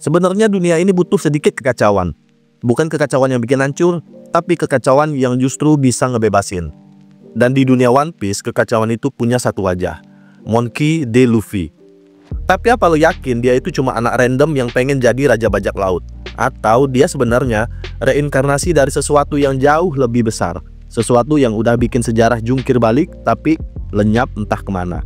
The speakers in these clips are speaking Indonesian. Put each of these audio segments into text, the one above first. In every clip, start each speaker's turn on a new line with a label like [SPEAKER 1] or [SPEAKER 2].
[SPEAKER 1] Sebenarnya dunia ini butuh sedikit kekacauan. Bukan kekacauan yang bikin hancur, tapi kekacauan yang justru bisa ngebebasin. Dan di dunia One Piece, kekacauan itu punya satu wajah, Monkey D. Luffy. Tapi apa lo yakin dia itu cuma anak random yang pengen jadi raja bajak laut? Atau dia sebenarnya reinkarnasi dari sesuatu yang jauh lebih besar? Sesuatu yang udah bikin sejarah jungkir balik tapi lenyap entah kemana.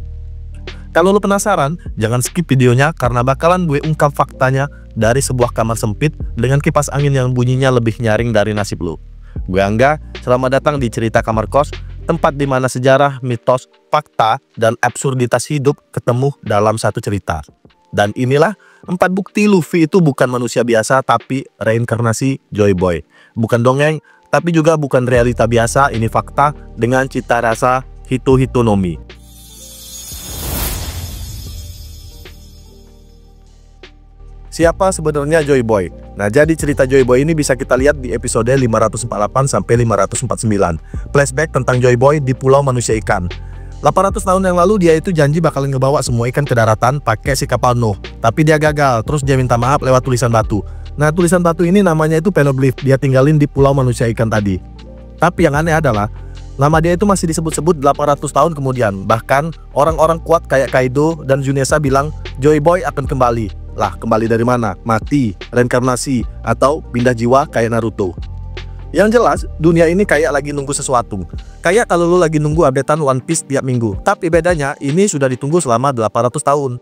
[SPEAKER 1] Kalau lo penasaran, jangan skip videonya karena bakalan gue ungkap faktanya dari sebuah kamar sempit dengan kipas angin yang bunyinya lebih nyaring dari nasib lo. Gue Angga, selamat datang di Cerita Kamar Kos, tempat di mana sejarah, mitos, fakta, dan absurditas hidup ketemu dalam satu cerita. Dan inilah 4 bukti Luffy itu bukan manusia biasa tapi reinkarnasi Joy Boy. Bukan dongeng, tapi juga bukan realita biasa, ini fakta dengan cita rasa Hito-Hito no Mi. Siapa sebenarnya Joy Boy? Nah, jadi cerita Joy Boy ini bisa kita lihat di episode 548 sampai 549. Flashback tentang Joy Boy di Pulau Manusia Ikan. 800 tahun yang lalu dia itu janji bakalan ngebawa semua ikan ke daratan pakai si kapal Nuh. Tapi dia gagal, terus dia minta maaf lewat tulisan batu. Nah, tulisan batu ini namanya itu Poneglyph, dia tinggalin di Pulau Manusia Ikan tadi. Tapi yang aneh adalah nama dia itu masih disebut-sebut 800 tahun kemudian. Bahkan orang-orang kuat kayak Kaido dan Junessa bilang Joy Boy akan kembali. Lah, kembali dari mana? Mati, reinkarnasi, atau pindah jiwa kayak Naruto. Yang jelas, dunia ini kayak lagi nunggu sesuatu. Kayak kalau lu lagi nunggu updatean One Piece tiap minggu. Tapi bedanya, ini sudah ditunggu selama 800 tahun.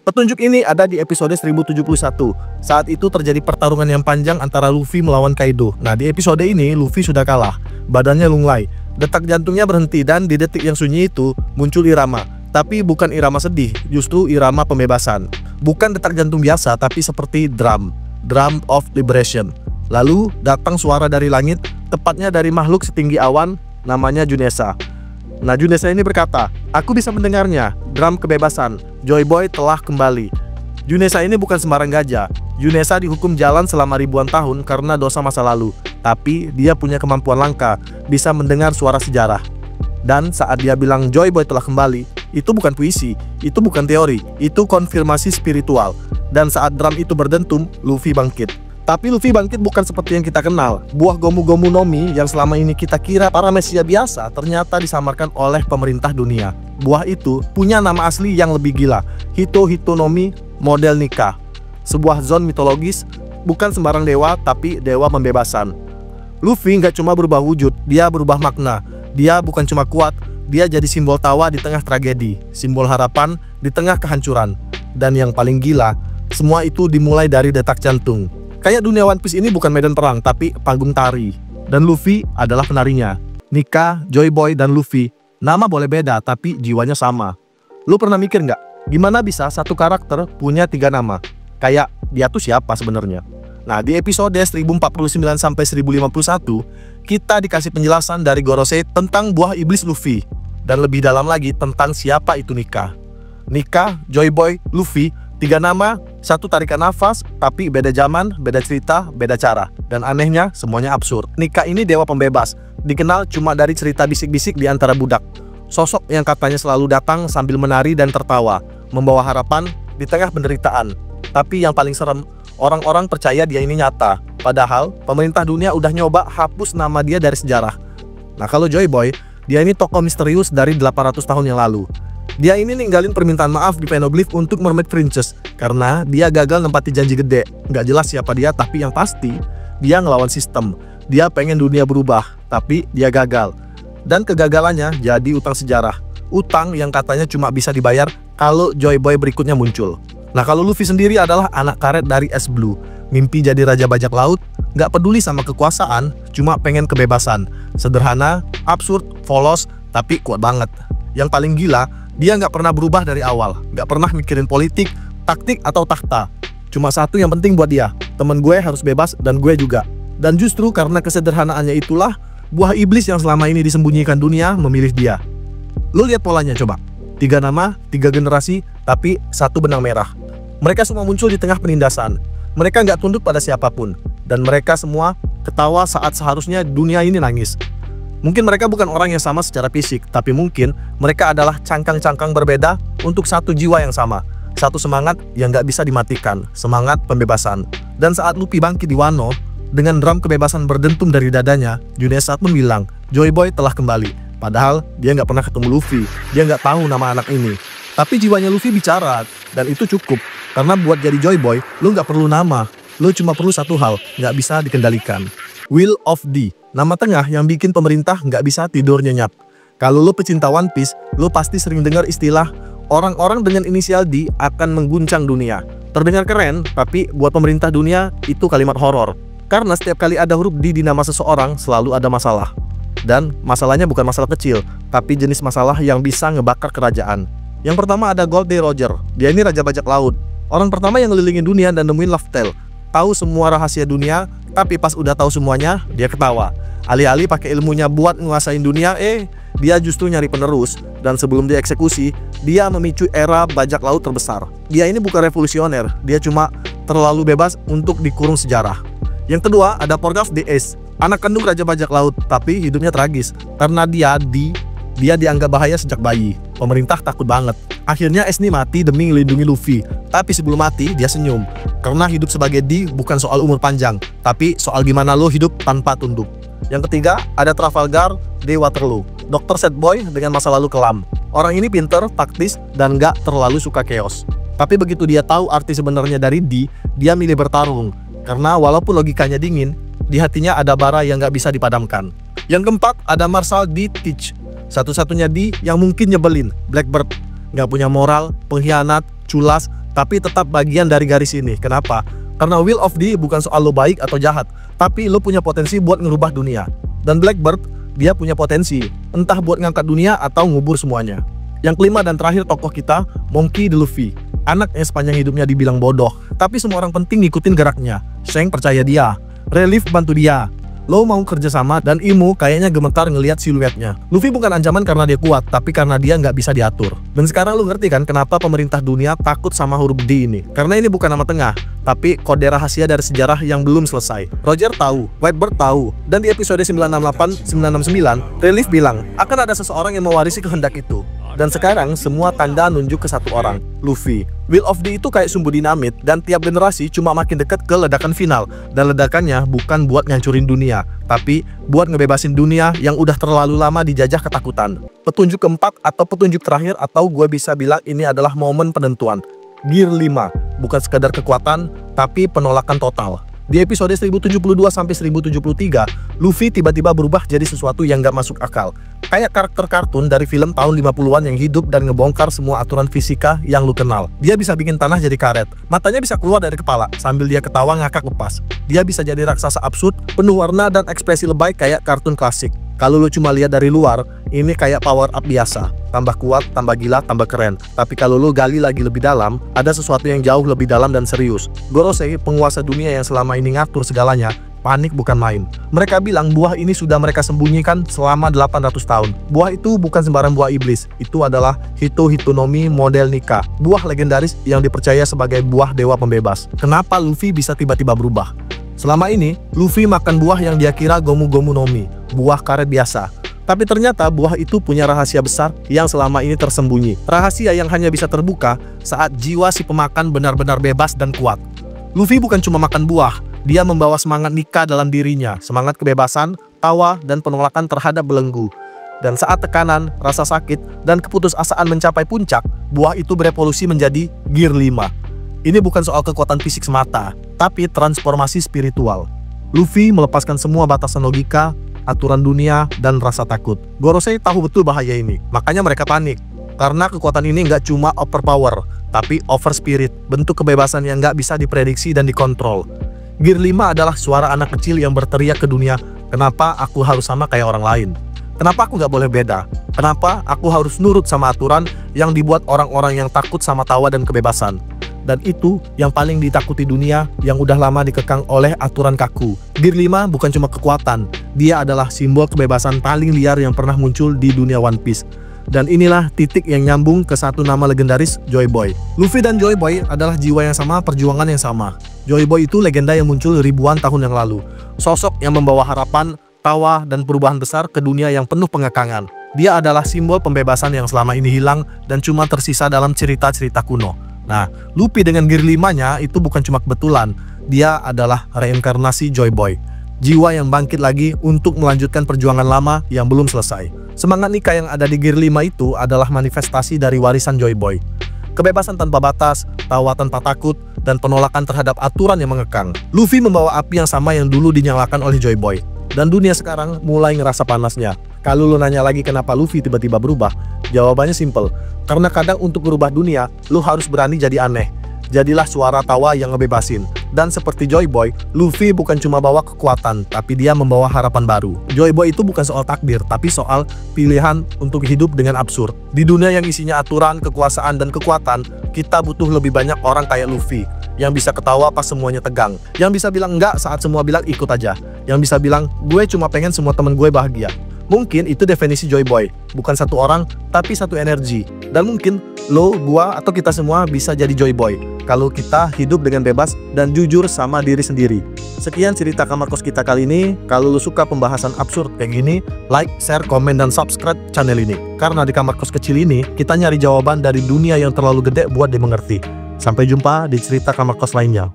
[SPEAKER 1] Petunjuk ini ada di episode 1071. Saat itu terjadi pertarungan yang panjang antara Luffy melawan Kaido. Nah, di episode ini Luffy sudah kalah. Badannya lunglai, detak jantungnya berhenti, dan di detik yang sunyi itu muncul irama. Tapi bukan irama sedih, justru irama pembebasan. Bukan detak jantung biasa, tapi seperti drum of liberation. Lalu datang suara dari langit, tepatnya dari makhluk setinggi awan, namanya Junessa. Nah, Junessa ini berkata, "Aku bisa mendengarnya, drum kebebasan, Joy Boy telah kembali." Junessa ini bukan sembarang gajah. Junessa dihukum jalan selama ribuan tahun karena dosa masa lalu. Tapi dia punya kemampuan langka, bisa mendengar suara sejarah. Dan saat dia bilang Joy Boy telah kembali, itu bukan puisi, itu bukan teori, itu konfirmasi spiritual. Dan saat drum itu berdentum, Luffy bangkit. Tapi Luffy bangkit bukan seperti yang kita kenal. Buah Gomu-Gomu no Mi yang selama ini kita kira para mesia biasa ternyata disamarkan oleh pemerintah dunia. Buah itu punya nama asli yang lebih gila, Hito-Hito no Mi model Nika. Sebuah zon mitologis, bukan sembarang dewa, tapi dewa pembebasan. Luffy nggak cuma berubah wujud, dia berubah makna. Dia bukan cuma kuat, dia jadi simbol tawa di tengah tragedi, simbol harapan di tengah kehancuran. Dan yang paling gila, semua itu dimulai dari detak jantung. Kayak dunia One Piece ini bukan medan perang, tapi panggung tari. Dan Luffy adalah penarinya. Nika, Joy Boy, dan Luffy, nama boleh beda, tapi jiwanya sama. Lu pernah mikir nggak, gimana bisa satu karakter punya 3 nama? Kayak dia tuh siapa sebenarnya? Nah, di episode 1049 sampai 1051, kita dikasih penjelasan dari Gorosei tentang buah iblis Luffy. Dan lebih dalam lagi tentang siapa itu Nika. Nika, Joy Boy, Luffy, 3 nama, 1 tarikan nafas, tapi beda zaman, beda cerita, beda cara. Dan anehnya, semuanya absurd. Nika ini dewa pembebas, dikenal cuma dari cerita bisik-bisik di antara budak. Sosok yang katanya selalu datang sambil menari dan tertawa, membawa harapan di tengah penderitaan. Tapi yang paling serem, orang-orang percaya dia ini nyata. Padahal, pemerintah dunia udah nyoba hapus nama dia dari sejarah. Nah, kalau Joy Boy, dia ini tokoh misterius dari 800 tahun yang lalu. Dia ini ninggalin permintaan maaf di Poneglyph untuk Mermaid Princess karena dia gagal nempati janji gede. Nggak jelas siapa dia, tapi yang pasti dia ngelawan sistem. Dia pengen dunia berubah, tapi dia gagal. Dan kegagalannya jadi utang sejarah. Utang yang katanya cuma bisa dibayar kalau Joy Boy berikutnya muncul. Nah, kalau Luffy sendiri adalah anak karet dari Es Blue. Mimpi jadi raja bajak laut, nggak peduli sama kekuasaan, cuma pengen kebebasan. Sederhana, absurd, polos, tapi kuat banget. Yang paling gila, dia nggak pernah berubah dari awal. Nggak pernah mikirin politik, taktik, atau takhta. Cuma satu yang penting buat dia, temen gue harus bebas dan gue juga. Dan justru karena kesederhanaannya itulah, buah iblis yang selama ini disembunyikan dunia memilih dia. Lo lihat polanya coba. 3 nama, 3 generasi, tapi 1 benang merah. Mereka semua muncul di tengah penindasan. Mereka nggak tunduk pada siapapun. Dan mereka semua ketawa saat seharusnya dunia ini nangis. Mungkin mereka bukan orang yang sama secara fisik, tapi mungkin mereka adalah cangkang-cangkang berbeda untuk satu jiwa yang sama. satu semangat yang gak bisa dimatikan, semangat pembebasan. Dan saat Luffy bangkit di Wano, dengan drum kebebasan berdentum dari dadanya, Junesat pun bilang, Joy Boy telah kembali. Padahal dia gak pernah ketemu Luffy, dia gak tahu nama anak ini. Tapi jiwanya Luffy bicara, dan itu cukup. Karena buat jadi Joy Boy, lu gak perlu nama, lu cuma perlu satu hal, gak bisa dikendalikan. Will of D, nama tengah yang bikin pemerintah gak bisa tidur nyenyak. Kalau lu pecinta One Piece, lu pasti sering dengar istilah orang-orang dengan inisial D akan mengguncang dunia. Terdengar keren, tapi buat pemerintah dunia itu kalimat horor. Karena setiap kali ada huruf D di nama seseorang, selalu ada masalah. Dan masalahnya bukan masalah kecil, tapi jenis masalah yang bisa ngebakar kerajaan. Yang pertama ada Goldie Roger, dia ini raja bajak laut. Orang pertama yang ngelilingin dunia dan nemuin Laugh Tale. Tahu semua rahasia dunia, tapi pas udah tahu semuanya, dia ketawa. Alih-alih pakai ilmunya buat nguasain dunia, dia justru nyari penerus. Dan sebelum dia eksekusi, dia memicu era bajak laut terbesar. Dia ini bukan revolusioner, dia cuma terlalu bebas untuk dikurung sejarah. Yang kedua ada Portgas the Ace, anak kandung raja bajak laut, tapi hidupnya tragis. Karena dia dianggap bahaya sejak bayi. Pemerintah takut banget. Akhirnya Ace ini mati demi melindungi Luffy. Tapi sebelum mati, dia senyum. Karena hidup sebagai D bukan soal umur panjang, tapi soal gimana lo hidup tanpa tunduk. Yang ketiga, ada Trafalgar de Waterloo, Dr. Sad Boy dengan masa lalu kelam. Orang ini pinter, taktis, dan gak terlalu suka chaos. Tapi begitu dia tahu arti sebenarnya dari D, dia milih bertarung. Karena walaupun logikanya dingin, di hatinya ada bara yang gak bisa dipadamkan. Yang keempat, ada Marshal D. Teach, satu-satunya D yang mungkin nyebelin, Blackbird. Gak punya moral, pengkhianat, culas, tapi tetap bagian dari garis ini. Kenapa? Karena Will of D bukan soal lo baik atau jahat, tapi lo punya potensi buat ngerubah dunia. Dan Blackbird, dia punya potensi, entah buat ngangkat dunia atau ngubur semuanya. Yang kelima dan terakhir tokoh kita, Monkey D. Luffy. Anak yang sepanjang hidupnya dibilang bodoh, tapi semua orang penting ngikutin geraknya. Shanks percaya dia, Relief bantu dia. Lo mau kerjasama dan Imo kayaknya gemetar ngelihat siluetnya. Luffy bukan ancaman karena dia kuat, tapi karena dia nggak bisa diatur. Dan sekarang lo ngerti kan kenapa pemerintah dunia takut sama huruf D ini? Karena ini bukan nama tengah, tapi kode rahasia dari sejarah yang belum selesai. Roger tahu, Whitebird tahu, dan di episode 968-969, Relief bilang akan ada seseorang yang mewarisi kehendak itu. Dan sekarang semua tanda nunjuk ke satu orang, Luffy. Will of D itu kayak sumbu dinamit, dan tiap generasi cuma makin dekat ke ledakan final. Dan ledakannya bukan buat ngancurin dunia, tapi buat ngebebasin dunia yang udah terlalu lama dijajah ketakutan. Petunjuk keempat atau petunjuk terakhir, atau gue bisa bilang ini adalah momen penentuan. Gear 5, bukan sekadar kekuatan, tapi penolakan total. Di episode 1072-1073, Luffy tiba-tiba berubah jadi sesuatu yang gak masuk akal. Kayak karakter kartun dari film tahun 50-an yang hidup dan ngebongkar semua aturan fisika yang lu kenal. Dia bisa bikin tanah jadi karet, matanya bisa keluar dari kepala sambil dia ketawa ngakak lepas. Dia bisa jadi raksasa absurd, penuh warna dan ekspresi lebay kayak kartun klasik. Kalau lu cuma lihat dari luar, ini kayak power up biasa. Tambah kuat, tambah gila, tambah keren. Tapi kalau lu gali lagi lebih dalam, ada sesuatu yang jauh lebih dalam dan serius. Gorosei, penguasa dunia yang selama ini ngatur segalanya, panik bukan main. Mereka bilang buah ini sudah mereka sembunyikan selama 800 tahun. Buah itu bukan sembarang buah iblis. Itu adalah Hito-Hitonomi model Nika. Buah legendaris yang dipercaya sebagai buah dewa pembebas. Kenapa Luffy bisa tiba-tiba berubah? Selama ini, Luffy makan buah yang dia kira Gomu-Gomu no Mi, buah karet biasa. Tapi ternyata buah itu punya rahasia besar yang selama ini tersembunyi. Rahasia yang hanya bisa terbuka saat jiwa si pemakan benar-benar bebas dan kuat. Luffy bukan cuma makan buah, dia membawa semangat Nika dalam dirinya, semangat kebebasan, tawa, dan penolakan terhadap belenggu. Dan saat tekanan, rasa sakit, dan keputusasaan mencapai puncak, buah itu berevolusi menjadi Gear 5. Ini bukan soal kekuatan fisik semata, tapi transformasi spiritual. Luffy melepaskan semua batasan logika, aturan dunia, dan rasa takut. Gorosei tahu betul bahaya ini, makanya mereka panik. Karena kekuatan ini nggak cuma overpower, tapi over spirit, bentuk kebebasan yang nggak bisa diprediksi dan dikontrol. Gear 5 adalah suara anak kecil yang berteriak ke dunia, kenapa aku harus sama kayak orang lain? Kenapa aku nggak boleh beda? Kenapa aku harus nurut sama aturan yang dibuat orang-orang yang takut sama tawa dan kebebasan? Dan itu yang paling ditakuti dunia yang udah lama dikekang oleh aturan kaku. Gear 5 bukan cuma kekuatan, dia adalah simbol kebebasan paling liar yang pernah muncul di dunia One Piece. Dan inilah titik yang nyambung ke satu nama legendaris, Joy Boy. Luffy dan Joy Boy adalah jiwa yang sama, perjuangan yang sama. Joy Boy itu legenda yang muncul ribuan tahun yang lalu. Sosok yang membawa harapan, tawa, dan perubahan besar ke dunia yang penuh pengekangan. Dia adalah simbol pembebasan yang selama ini hilang dan cuma tersisa dalam cerita-cerita kuno. Nah, Luffy dengan gear 5-nya itu bukan cuma kebetulan, dia adalah reinkarnasi Joy Boy. Jiwa yang bangkit lagi untuk melanjutkan perjuangan lama yang belum selesai. Semangat Nika yang ada di gear 5 itu adalah manifestasi dari warisan Joy Boy. Kebebasan tanpa batas, tawa tanpa takut, dan penolakan terhadap aturan yang mengekang. Luffy membawa api yang sama yang dulu dinyalakan oleh Joy Boy. Dan dunia sekarang mulai ngerasa panasnya. Kalau lu nanya lagi kenapa Luffy tiba-tiba berubah, jawabannya simple. Karena kadang untuk berubah dunia, lu harus berani jadi aneh. Jadilah suara tawa yang ngebebasin. Dan seperti Joy Boy, Luffy bukan cuma bawa kekuatan, tapi dia membawa harapan baru. Joy Boy itu bukan soal takdir, tapi soal pilihan untuk hidup dengan absurd. Di dunia yang isinya aturan, kekuasaan, dan kekuatan, kita butuh lebih banyak orang kayak Luffy. Yang bisa ketawa pas semuanya tegang. Yang bisa bilang enggak saat semua bilang ikut aja. Yang bisa bilang, gue cuma pengen semua temen gue bahagia. Mungkin itu definisi Joy Boy, bukan satu orang, tapi satu energi. Dan mungkin lo, gua, atau kita semua bisa jadi Joy Boy kalau kita hidup dengan bebas dan jujur sama diri sendiri. Sekian cerita Kamar Kos kita kali ini. Kalau lo suka pembahasan absurd kayak gini, like, share, komen, dan subscribe channel ini. Karena di Kamar Kos kecil ini, kita nyari jawaban dari dunia yang terlalu gede buat dimengerti. Sampai jumpa di cerita Kamar Kos lainnya.